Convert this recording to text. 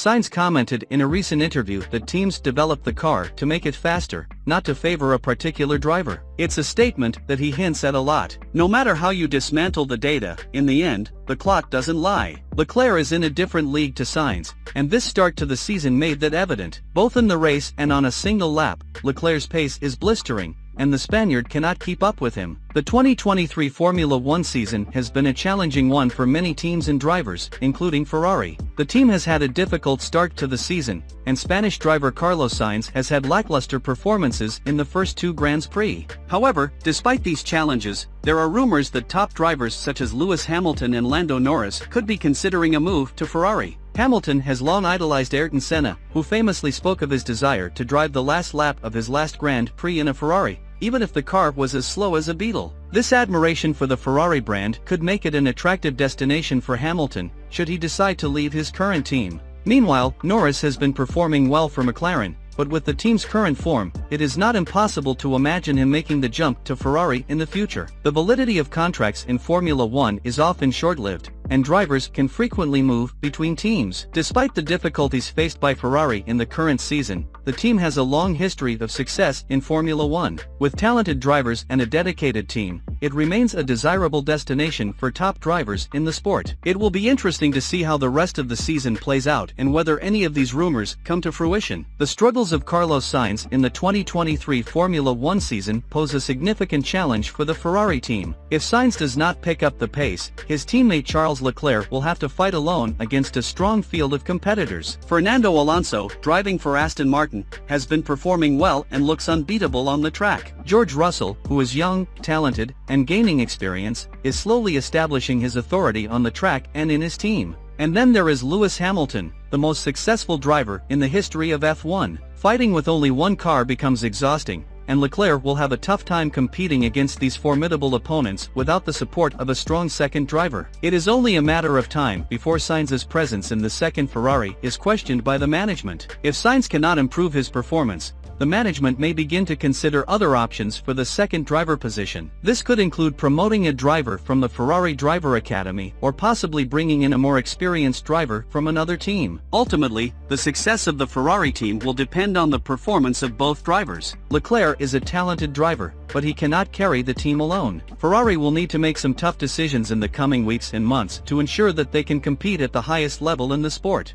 Sainz commented in a recent interview that teams develop the car to make it faster, not to favor a particular driver. It's a statement that he hints at a lot. No matter how you dismantle the data, in the end, the clock doesn't lie. Leclerc is in a different league to Sainz, and this start to the season made that evident. Both in the race and on a single lap, Leclerc's pace is blistering, and the Spaniard cannot keep up with him. The 2023 Formula One season has been a challenging one for many teams and drivers, including Ferrari. The team has had a difficult start to the season, and Spanish driver Carlos Sainz has had lackluster performances in the first two Grands Prix. However, despite these challenges, there are rumors that top drivers such as Lewis Hamilton and Lando Norris could be considering a move to Ferrari. Hamilton has long idolized Ayrton Senna, who famously spoke of his desire to drive the last lap of his last Grand Prix in a Ferrari, even if the car was as slow as a Beetle. This admiration for the Ferrari brand could make it an attractive destination for Hamilton, should he decide to leave his current team. Meanwhile, Norris has been performing well for McLaren, but with the team's current form, it is not impossible to imagine him making the jump to Ferrari in the future. The validity of contracts in Formula One is often short-lived, and drivers can frequently move between teams. Despite the difficulties faced by Ferrari in the current season, the team has a long history of success in Formula One. With talented drivers and a dedicated team, it remains a desirable destination for top drivers in the sport. It will be interesting to see how the rest of the season plays out and whether any of these rumors come to fruition. The struggles of Carlos Sainz in the 2023 Formula One season pose a significant challenge for the Ferrari team. If Sainz does not pick up the pace, his teammate Charles Leclerc will have to fight alone against a strong field of competitors. Fernando Alonso, driving for Aston Martin, has been performing well and looks unbeatable on the track. George Russell, who is young, talented, and gaining experience, is slowly establishing his authority on the track and in his team. And then there is Lewis Hamilton, the most successful driver in the history of F1. Fighting with only one car becomes exhausting, and Leclerc will have a tough time competing against these formidable opponents without the support of a strong second driver. It is only a matter of time before Sainz's presence in the second Ferrari is questioned by the management. If Sainz cannot improve his performance, the management may begin to consider other options for the second driver position. This could include promoting a driver from the Ferrari Driver Academy or possibly bringing in a more experienced driver from another team. Ultimately, the success of the Ferrari team will depend on the performance of both drivers. Leclerc is a talented driver, but he cannot carry the team alone. Ferrari will need to make some tough decisions in the coming weeks and months to ensure that they can compete at the highest level in the sport.